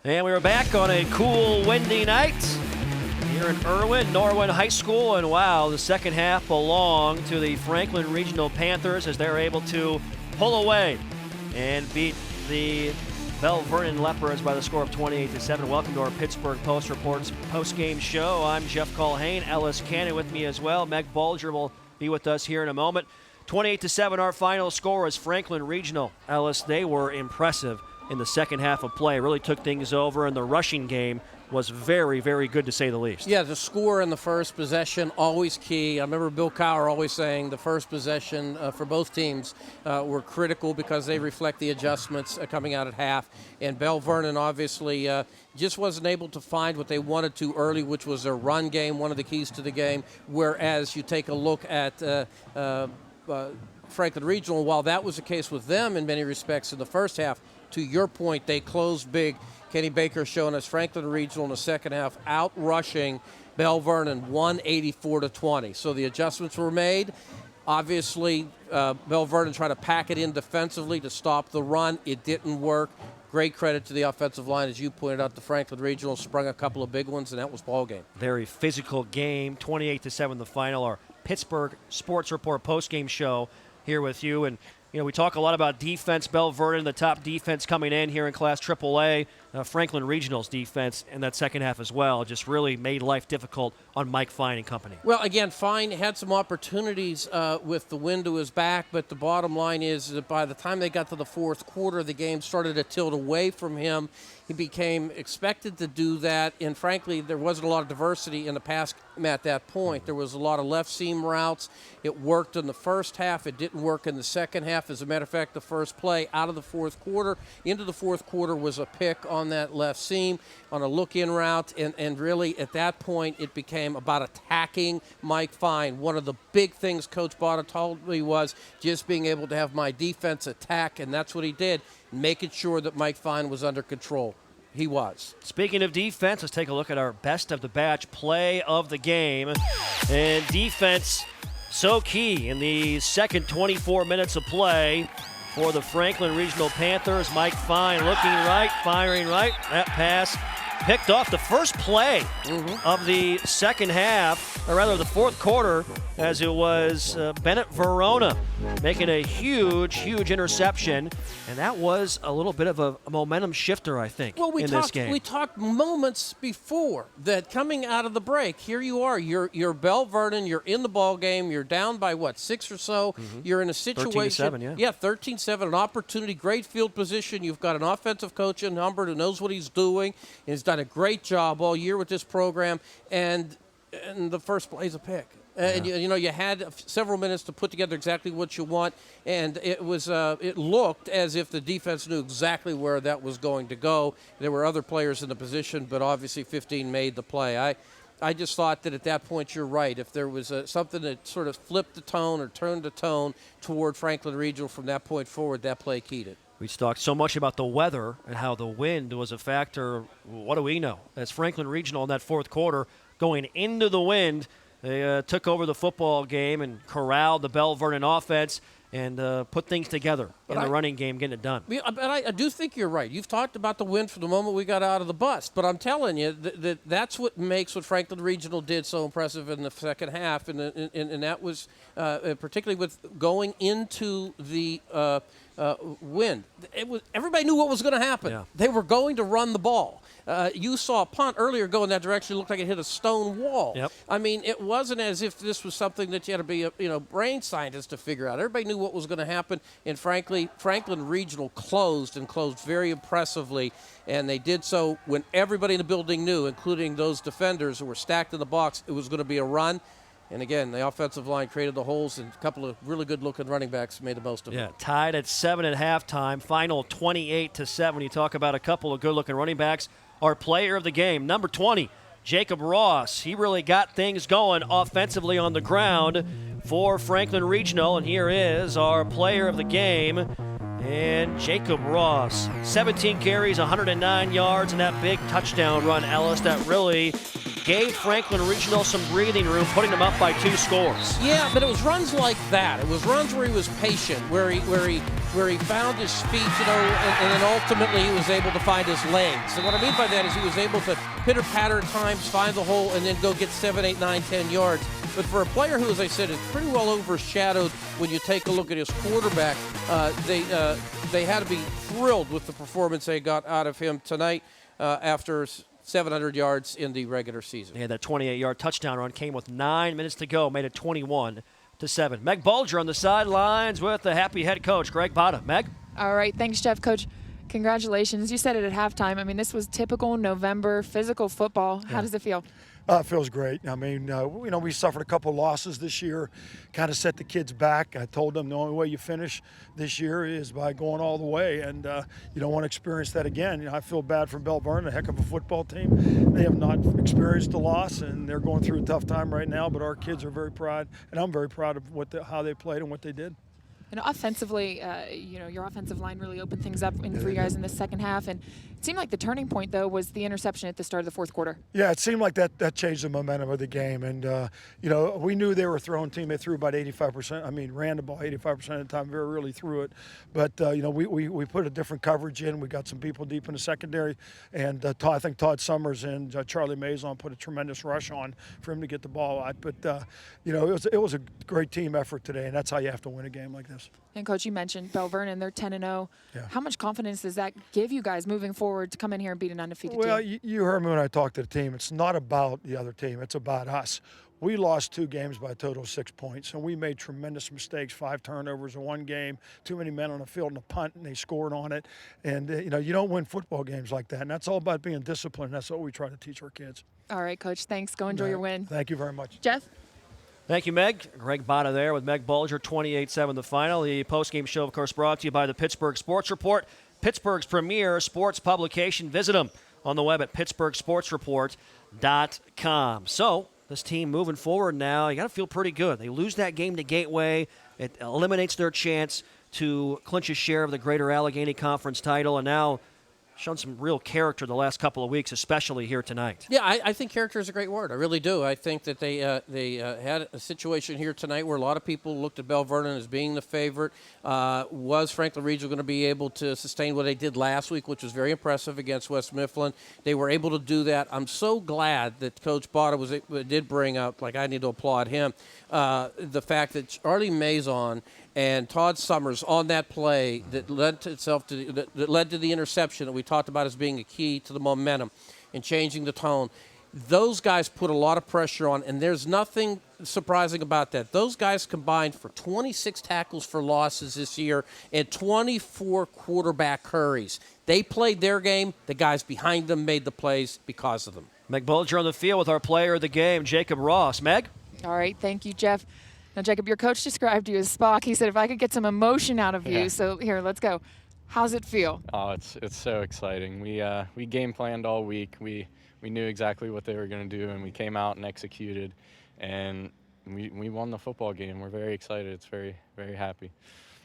And we were back on a cool, windy night here in Irwin, Norwin High School. And wow, the second half belonged to the Franklin Regional Panthers as they're able to pull away and beat the Belle Vernon Leopards by the score of 28-7. Welcome to our Pittsburgh Post Reports post-game show. I'm Jeff Culhane, Ellis Cannon with me as well. Meg Bulger will be with us here in a moment. 28-7, our final score is Franklin Regional. Ellis, they were impressive in the second half of play. Really took things over, and the rushing game was very, very good to say the least. Yeah, the score in the first possession, always key. I remember Bill Cowher always saying the first possession for both teams were critical because they reflect the adjustments coming out at half. And Belle Vernon obviously just wasn't able to find what they wanted to early, which was their run game, one of the keys to the game. Whereas you take a look at Franklin Regional, while that was the case with them in many respects in the first half, to your point, they closed big. Kenny Baker showing us Franklin Regional in the second half out rushing Belle Vernon 184-20. So the adjustments were made. Obviously, Belle Vernon tried to pack it in defensively to stop the run. It didn't work. Great credit to the offensive line. As you pointed out, the Franklin Regional sprung a couple of big ones, and that was ball game. Very physical game, 28-7 the final. Our Pittsburgh Sports Report postgame show here with you. And we talk a lot about defense. Belle Vernon, the top defense coming in here in Class AAA. Franklin Regional's defense in that second half as well just really made life difficult on Mike Fine and company. Well, again, Fine had some opportunities with the wind to his back, but the bottom line is that by the time they got to the fourth quarter, the game started to tilt away from him. He became expected to do that, and frankly, there wasn't a lot of diversity in the pass at that point. There was a lot of left seam routes. It worked in the first half. It didn't work in the second half. As a matter of fact, the first play out of the fourth quarter into the fourth quarter was a pick on that left seam on a look-in route, and really at that point it became about attacking Mike Fine. One of the big things Coach Botta told me was just being able to have my defense attack, and that's what he did, making sure that Mike Fine was under control. He was. Speaking of defense, let's take a look at our best of the batch play of the game. And defense, so key in the second 24 minutes of play for the Franklin Regional Panthers. Mike Fine looking right, firing right. That pass picked off the first play of the second half, or rather the fourth quarter, as it was Bennett Verona making a huge interception, and that was a little bit of a momentum shifter, I think, this game. We talked moments before that coming out of the break. Here you are, you're Belle Vernon, you're in the ball game, you're down by 6 or so. You're in a situation. 13-7, yeah, 13-7, an opportunity, great field position. You've got an offensive coach in Humbert who knows what he's doing. He's done a great job all year with this program, and the first play is a pick. And you had several minutes to put together exactly what you want, and it looked as if the defense knew exactly where that was going to go. There were other players in the position, but obviously 15 made the play. I just thought that at that point you're right. If there was something that sort of flipped the tone or turned the tone toward Franklin Regional from that point forward, that play keyed it. We talked so much about the weather and how the wind was a factor. What do we know? As Franklin Regional in that fourth quarter going into the wind, they took over the football game and corralled the Belle Vernon offense and put things together in the running game, getting it done. But I do think you're right. You've talked about the wind from the moment we got out of the bus. But I'm telling you that's what makes what Franklin Regional did so impressive in the second half. And that was particularly with going into the wind. Everybody knew what was going to happen. Yeah. They were going to run the ball. You saw a punt earlier go in that direction. It looked like it hit a stone wall. Yep. I mean, it wasn't as if this was something that you had to be a brain scientist to figure out. Everybody knew what was going to happen. And frankly, Franklin Regional closed very impressively. And they did so when everybody in the building knew, including those defenders who were stacked in the box, it was going to be a run. And again, the offensive line created the holes, and a couple of really good-looking running backs made the most of it. Yeah, tied at 7 at halftime, final 28-7. You talk about a couple of good-looking running backs. Our player of the game, number 20, Jacob Ross. He really got things going offensively on the ground for Franklin Regional, and here is our player of the game, and Jacob Ross. 17 carries, 109 yards, and that big touchdown run, Ellis, that really gave Franklin Regional some breathing room, putting them up by 2 scores. Yeah, but it was runs like that. It was runs where he was patient, where he where he found his feet, and then ultimately he was able to find his legs. And what I mean by that is he was able to pitter-patter at times, find the hole, and then go get 7, 8, 9, 10 yards. But for a player who, as I said, is pretty well overshadowed when you take a look at his quarterback, they had to be thrilled with the performance they got out of him tonight after 700 yards in the regular season. Yeah, that 28-yard touchdown run came with 9 minutes to go, made it 21-7. Meg Bulger on the sidelines with the happy head coach, Greg Botta. Meg? All right, thanks, Jeff. Coach, congratulations. You said it at halftime. I mean, this was typical November physical football. How does it feel? It feels great. I mean, we suffered a couple losses this year, kind of set the kids back. I told them the only way you finish this year is by going all the way, and you don't want to experience that again. I feel bad for Belle, Vernon, a heck of a football team. They have not experienced a loss, and they're going through a tough time right now, but our kids are very proud, and I'm very proud of how they played and what they did. And offensively, your offensive line really opened things up for you guys in the second half. And it seemed like the turning point, though, was the interception at the start of the fourth quarter. Yeah, it seemed like that changed the momentum of the game. And, we knew they were a throwing team. They threw about 85%. I mean, ran the ball 85% of the time, very rarely threw it. But, we put a different coverage in. We got some people deep in the secondary. And I think Todd Summers and Charlie Mazon put a tremendous rush on for him to get the ball out. But, it was a great team effort today, and that's how you have to win a game like this. And, Coach, you mentioned Belle, Vernon, they're 10-0. Yeah. How much confidence does that give you guys moving forward to come in here and beat an undefeated team? Well, you heard me when I talked to the team. It's not about the other team. It's about us. We lost 2 games by a total of 6 points, and we made tremendous mistakes, 5 turnovers in one game, too many men on the field and a punt, and they scored on it. And, you don't win football games like that, and that's all about being disciplined. That's what we try to teach our kids. All right, Coach, thanks. Go enjoy your win. Thank you very much. Jeff? Thank you, Meg. Greg Botta there with Meg Bulger, 28-7 the final. The postgame show, of course, brought to you by the Pittsburgh Sports Report, Pittsburgh's premier sports publication. Visit them on the web at pittsburghsportsreport.com. So this team moving forward now, you got to feel pretty good. They lose that game to Gateway. It eliminates their chance to clinch a share of the Greater Allegheny Conference title, and now shown some real character the last couple of weeks, especially here tonight. Yeah, I think character is a great word. I really do. I think that they had a situation here tonight where a lot of people looked at Belle Vernon as being the favorite. Was Franklin Regional going to be able to sustain what they did last week, which was very impressive against West Mifflin? They were able to do that. I'm so glad that Coach Botta did bring up, I need to applaud him, the fact that Charlie Mazon and Todd Summers on that play that led to the interception that we talked about as being a key to the momentum and changing the tone. Those guys put a lot of pressure on, and there's nothing surprising about that. Those guys combined for 26 tackles for losses this year and 24 quarterback hurries. They played their game. The guys behind them made the plays because of them. Meg Bulger on the field with our player of the game, Jacob Ross. Meg? All right, thank you, Jeff. Now, Jacob, your coach described you as Spock. He said, if I could get some emotion out of you. So here, let's go. How's it feel? Oh, it's so exciting. We game planned all week. We knew exactly what they were going to do, and we came out and executed, and we won the football game. We're very excited. It's very, very happy.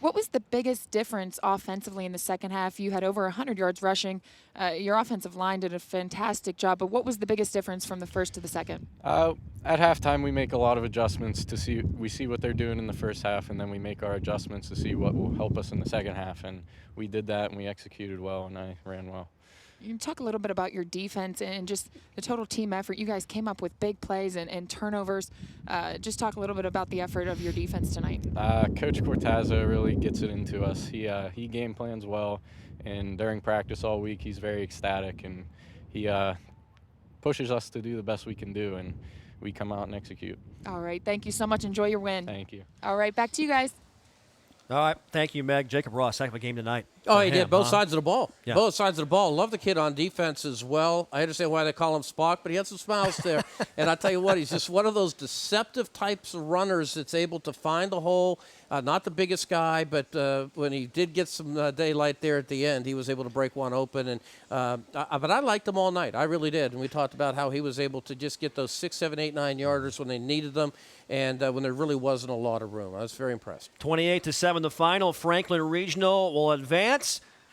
What was the biggest difference offensively in the second half? You had over 100 yards rushing. Your offensive line did a fantastic job, but what was the biggest difference from the first to the second? At halftime, we make a lot of adjustments to see what they're doing in the first half, and then we make our adjustments to see what will help us in the second half. And we did that, and we executed well, and I ran well. You can talk a little bit about your defense and just the total team effort. You guys came up with big plays and turnovers. Just talk a little bit about the effort of your defense tonight. Coach Cortazzo really gets it into us. He game plans well, and during practice all week he's very ecstatic, and he pushes us to do the best we can do, and we come out and execute. All right, thank you so much. Enjoy your win. Thank you. All right, back to you guys. All right, thank you, Meg. Jacob Ross, heck of a game tonight. Oh, he did. Both sides of the ball. Yeah. Both sides of the ball. Love the kid on defense as well. I understand why they call him Spock, but he had some smiles there. And I tell you what, he's just one of those deceptive types of runners that's able to find the hole. Not the biggest guy, but when he did get some daylight there at the end, he was able to break one open. And but I liked him all night. I really did. And we talked about how he was able to just get those 6, 7, 8, 9 yarders when they needed them, and when there really wasn't a lot of room. I was very impressed. 28-7 the final. Franklin Regional will advance.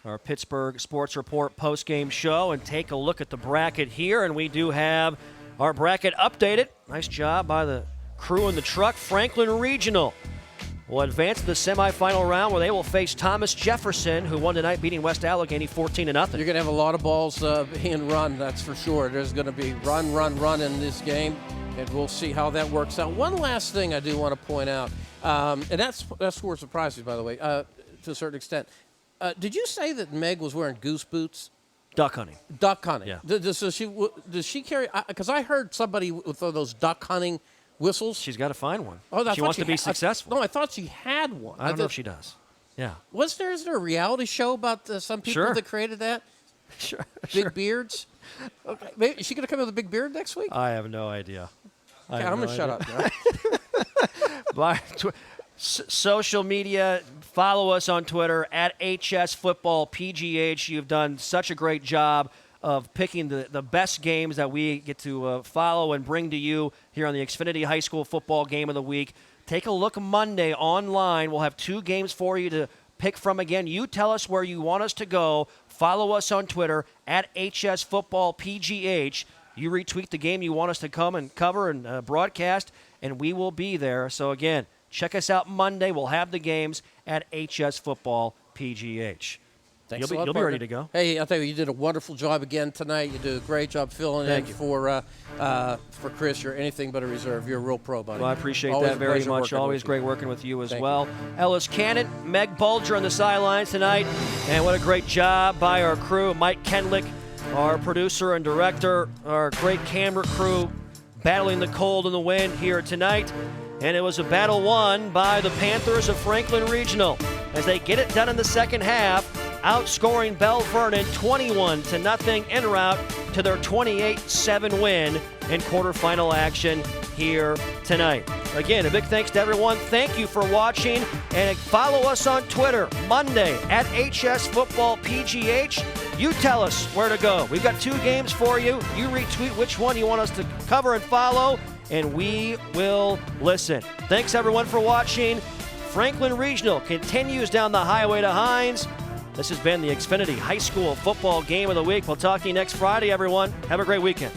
Our Pittsburgh Sports Report post-game show and take a look at the bracket here. And we do have our bracket updated. Nice job by the crew in the truck. Franklin Regional will advance to the semifinal round where they will face Thomas Jefferson, who won tonight beating West Allegheny 14-0. You're going to have a lot of balls being run, that's for sure. There's going to be run in this game, and we'll see how that works out. One last thing I do want to point out, and that score surprised me, by the way, to a certain extent. Did you say that Meg was wearing goose boots? Duck hunting. Duck hunting. Yeah. Does she carry? Because I heard somebody with those duck hunting whistles. She's got to find one. Oh, she wants to be successful. No, I thought she had one. I don't know if she does. Yeah. Is there a reality show about some people that created that? Sure. Big beards? Okay. Maybe, is she going to come with a big beard next week? I have no idea. Okay, I'm going to shut up. Social media, follow us on Twitter at HSFootballPGH. You've done such a great job of picking the best games that we get to follow and bring to you here on the Xfinity High School Football Game of the Week. Take a look Monday online. We'll have 2 games for you to pick from. Again, you tell us where you want us to go. Follow us on Twitter at HSFootballPGH. You retweet the game you want us to come and cover and broadcast, and we will be there. So, again, check us out Monday. We'll have the games at HSFootballPGH. Thanks You'll be ready to go. Hey, I'll tell you did a wonderful job again tonight. You did a great job filling in for Chris. You're anything but a reserve. You're a real pro, buddy. Well, I appreciate Always that very much. Always great working with you as well. Ellis Cannon, Meg Bulger on the sidelines tonight. And what a great job by our crew. Mike Kenlick, our producer and director, our great camera crew, battling the cold and the wind here tonight. And it was a battle won by the Panthers of Franklin Regional as they get it done in the second half, outscoring Belle Vernon 21-0 en route to their 28-7 win in quarterfinal action here tonight. Again, a big thanks to everyone. Thank you for watching, and follow us on Twitter Monday at HSFootballPGH. You tell us where to go. We've got 2 games for you. You retweet which one you want us to cover and follow, and we will listen. Thanks, everyone, for watching. Franklin Regional continues down the highway to Hines. This has been the Xfinity High School Football Game of the Week. We'll talk to you next Friday, everyone. Have a great weekend.